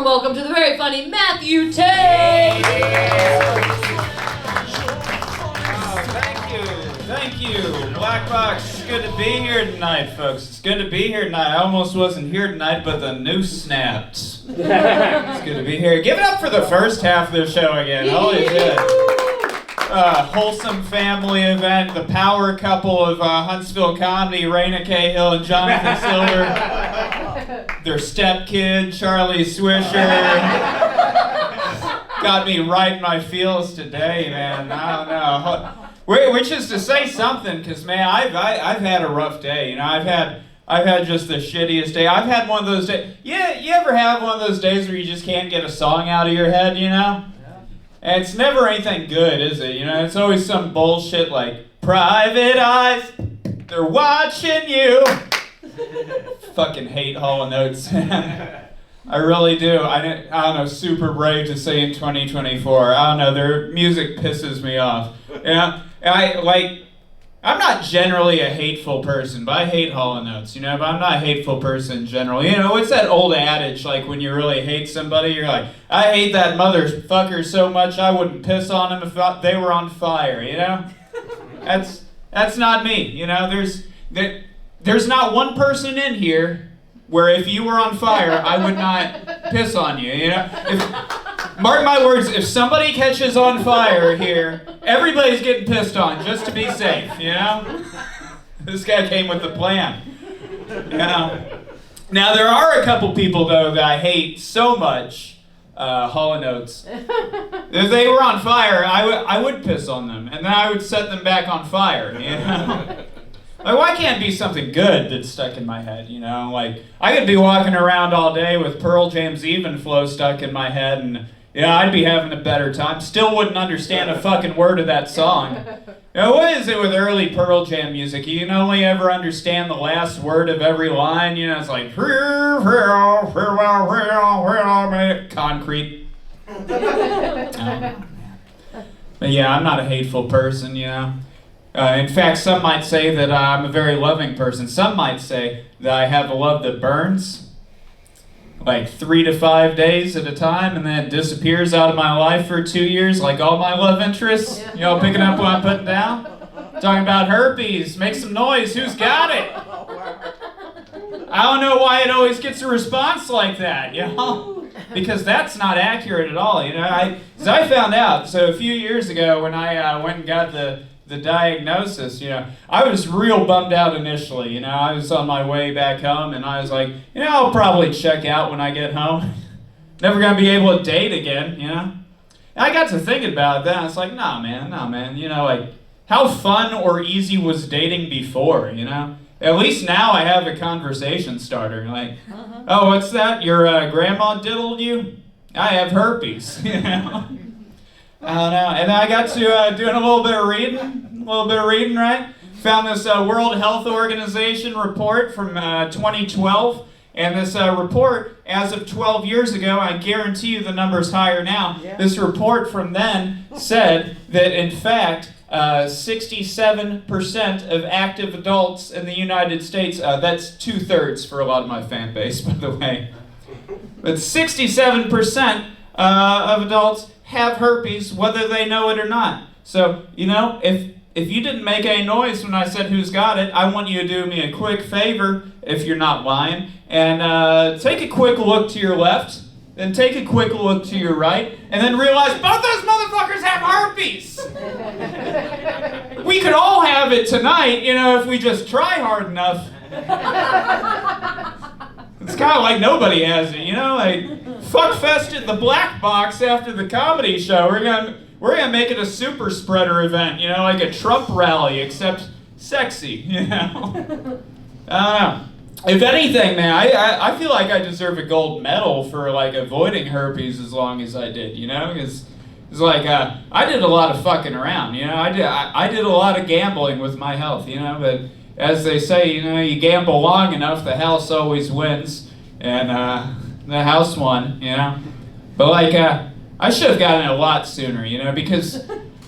warm welcome to the very funny Matthew Tate! Thank you. Black Box, it's good to be here tonight, folks. It's good to be here tonight. I almost wasn't here tonight, but the noose snapped. It's good to be here. Give it up for the first half of the show again. Holy shit. Wholesome family event, the power couple of Huntsville comedy, Raina Cahill and Jonathan Silver. Their stepkid, Charlie Swisher. Got me right in my feels today, man. I don't know. Which is to say something, because man, I've had a rough day. You know, I've had just the shittiest day. I've had one of those days. Yeah, you ever have one of those days where you just can't get a song out of your head? You know. And it's never anything good, is it? You know, it's always some bullshit like, private eyes, they're watching you. Fucking hate Hall & Oates. I really do. I don't know, super brave to say in 2024. I don't know, their music pisses me off. You know, I'm not generally a hateful person, but I hate Hall & Oates, you know, but I'm not a hateful person in general. You know, it's that old adage, like when you really hate somebody, you're like, I hate that motherfucker so much I wouldn't piss on him if they were on fire, you know? That's not me, you know? There's not one person in here where if you were on fire, I would not piss on you, you know? Mark my words, if somebody catches on fire here, everybody's getting pissed on just to be safe, you know? This guy came with the plan, you know? Now, there are a couple people, though, that I hate so much, Hall & Oates. If they were on fire, I would piss on them, and then I would set them back on fire, you know? Like, why can't it be something good that's stuck in my head, you know? Like, I could be walking around all day with Pearl Jam's Even Flow stuck in my head, and yeah, I'd be having a better time. Still wouldn't understand a fucking word of that song. You know, what is it with early Pearl Jam music? You can only ever understand the last word of every line. You know, it's like, concrete. But yeah, I'm not a hateful person, you know. In fact, some might say that I'm a very loving person. Some might say that I have a love that burns. Like 3 to 5 days at a time, and then it disappears out of my life for 2 years, like all my love interests. You know, picking up what I'm putting down. Talking about herpes. Make some noise. Who's got it? I don't know why it always gets a response like that, you know? Because that's not accurate at all, you know? I found out, so a few years ago when I went and got the diagnosis, you know, I was real bummed out initially, you know, I was on my way back home and I was like, you know, I'll probably check out when I get home. Never gonna be able to date again, you know. And I got to thinking about that, and it's like, nah man, you know, like, how fun or easy was dating before, you know? At least now I have a conversation starter, like, oh, what's that, your grandma diddled you? I have herpes, you know. I don't know. And then I got to doing a little bit of reading, right? Found this World Health Organization report from 2012. And this report, as of 12 years ago, I guarantee you the number's higher now. Yeah. This report from then said that, in fact, 67% of active adults in the United States, that's 2/3 for a lot of my fan base, by the way. But 67% of adults have herpes, whether they know it or not. So, you know, if you didn't make any noise when I said who's got it, I want you to do me a quick favor, if you're not lying, and take a quick look to your left, then take a quick look to your right, and then realize both those motherfuckers have herpes! We could all have it tonight, you know, if we just try hard enough. It's kind of like nobody has it, you know, like, fuck fest at the Black Box after the comedy show. We're gonna make it a super spreader event, you know, like a Trump rally, except sexy, you know. I don't know. If anything, man, I feel like I deserve a gold medal for like avoiding herpes as long as I did, you know, because it's like I did a lot of fucking around, you know. I did a lot of gambling with my health, you know, but as they say, you know, you gamble long enough, the house always wins, and the house won, you know. But like, I should have gotten it a lot sooner, you know, because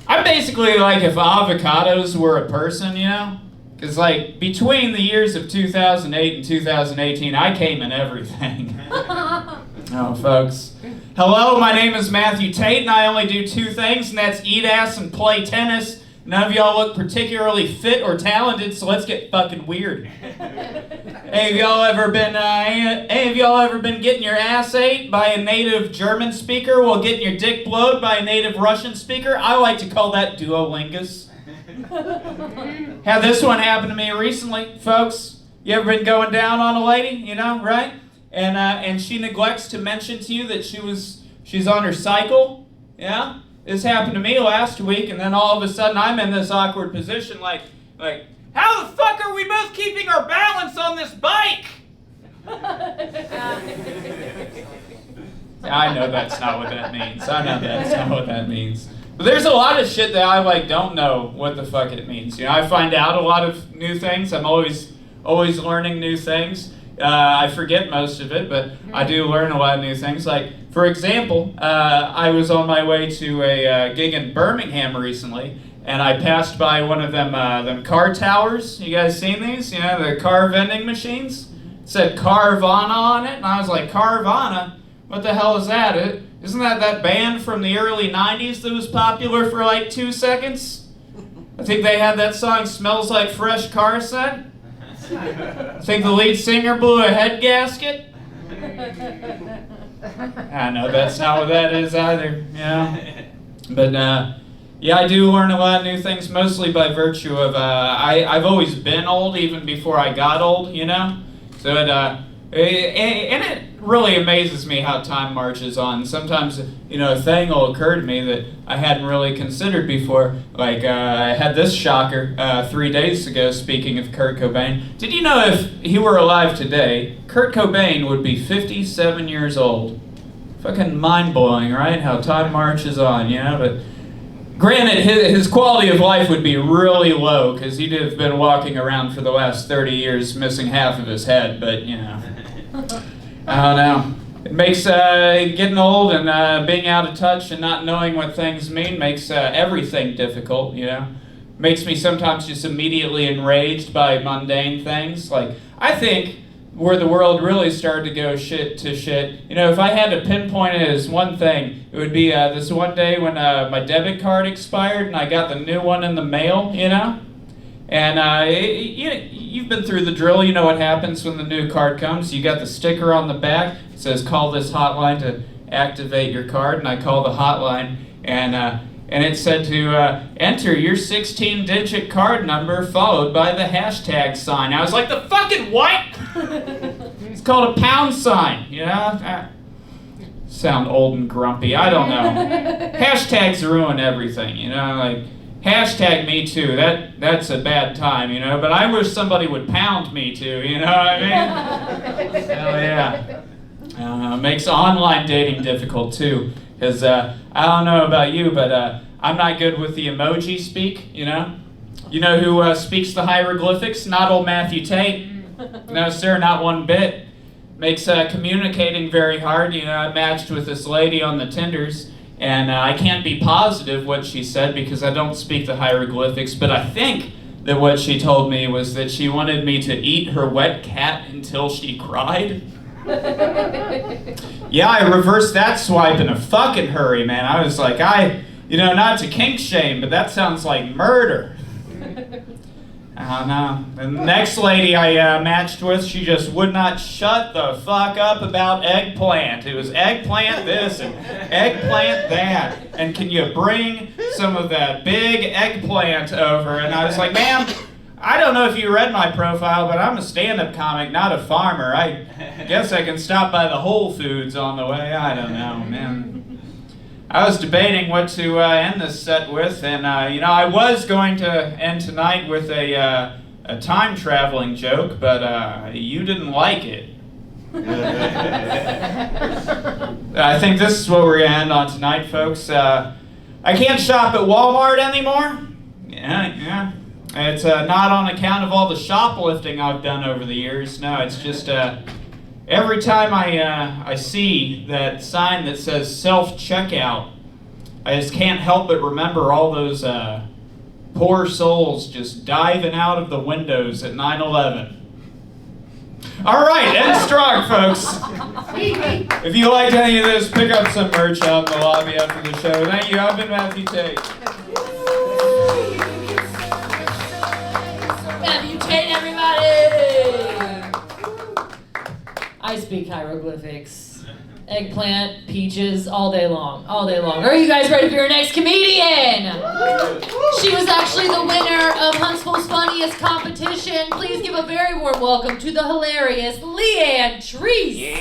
I'm basically like if avocados were a person, you know. Because like between the years of 2008 and 2018, I came in everything. Oh, folks. Hello, my name is Matthew Tate, and I only do two things, and that's eat ass and play tennis. None of y'all look particularly fit or talented, so let's get fucking weird. Any of y'all ever been getting your ass ate by a native German speaker while getting your dick blowed by a native Russian speaker? I like to call that duolingus. Had this one happen to me recently, folks. You ever been going down on a lady, you know, right? And she neglects to mention to you that she's on her cycle, yeah? This happened to me last week, and then all of a sudden I'm in this awkward position like, how the fuck are we both keeping our balance on this bike? I know that's not what that means. But there's a lot of shit that I don't know what the fuck it means. You know, I find out a lot of new things. I'm always learning new things. I forget most of it, but I do learn a lot of new things. Like, for example, I was on my way to a gig in Birmingham recently, and I passed by one of them car towers. You guys seen these? You know, the car vending machines? It said Carvana on it, and I was like, Carvana? What the hell is that? Isn't that band from the early 90s that was popular for like 2 seconds? I think they had that song, Smells Like Fresh Car Scent. I think the lead singer blew a head gasket. I know that's not what that is either, you know. But yeah, I do learn a lot of new things, mostly by virtue of I've always been old even before I got old, you know. So it really amazes me how time marches on. Sometimes, you know, a thing will occur to me that I hadn't really considered before. Like, I had this shocker 3 days ago, speaking of Kurt Cobain. Did you know if he were alive today, Kurt Cobain would be 57 years old? Fucking mind-blowing, right? How time marches on, you know? But granted, his quality of life would be really low, because he'd have been walking around for the last 30 years missing half of his head, but, you know. I don't know. It makes getting old and being out of touch and not knowing what things mean makes everything difficult, you know. Makes me sometimes just immediately enraged by mundane things. Like, I think where the world really started to go shit, you know, if I had to pinpoint it as one thing, it would be this one day when my debit card expired and I got the new one in the mail, you know. And you've been through the drill. You know what happens when the new card comes. You got the sticker on the back. It says, call this hotline to activate your card. And I called the hotline, and it said to enter your 16-digit card number followed by the hashtag sign. I was like, the fucking what? It's called a pound sign, you know? Sound old and grumpy. I don't know. Hashtags ruin everything, you know? Like, hashtag me too, that's a bad time, you know, but I wish somebody would pound me too, you know what I mean? Hell yeah. Makes online dating difficult too, because I don't know about you, but I'm not good with the emoji speak, you know? You know who speaks the hieroglyphics? Not old Matthew Tate. No sir, not one bit. Makes communicating very hard. You know, I matched with this lady on the Tinders, and I can't be positive what she said because I don't speak the hieroglyphics, but I think that what she told me was that she wanted me to eat her wet cat until she cried. Yeah, I reversed that swipe in a fucking hurry, man. I was like, not to kink shame, but that sounds like murder. I don't know. And the next lady I matched with, she just would not shut the fuck up about eggplant. It was eggplant this and eggplant that. And can you bring some of that big eggplant over? And I was like, ma'am, I don't know if you read my profile, but I'm a stand-up comic, not a farmer. I guess I can stop by the Whole Foods on the way. I don't know, man. I was debating what to end this set with, and I was going to end tonight with a time-traveling joke, but you didn't like it. I think this is what we're going to end on tonight, folks. I can't shop at Walmart anymore. Yeah. It's not on account of all the shoplifting I've done over the years. No, it's just every time I see that sign that says self-checkout, I just can't help but remember all those poor souls just diving out of the windows at 9/11. All right, end strong, folks. If you liked any of this, pick up some merch out in the lobby after the show. Thank you. I've been Matthew Tate. Matthew Tate, everybody! I speak hieroglyphics. Eggplant, peaches, all day long. All day long. Are you guys ready for your next comedian? She was actually the winner of Huntsville's Funniest Competition. Please give a very warm welcome to the hilarious Leanne Treese.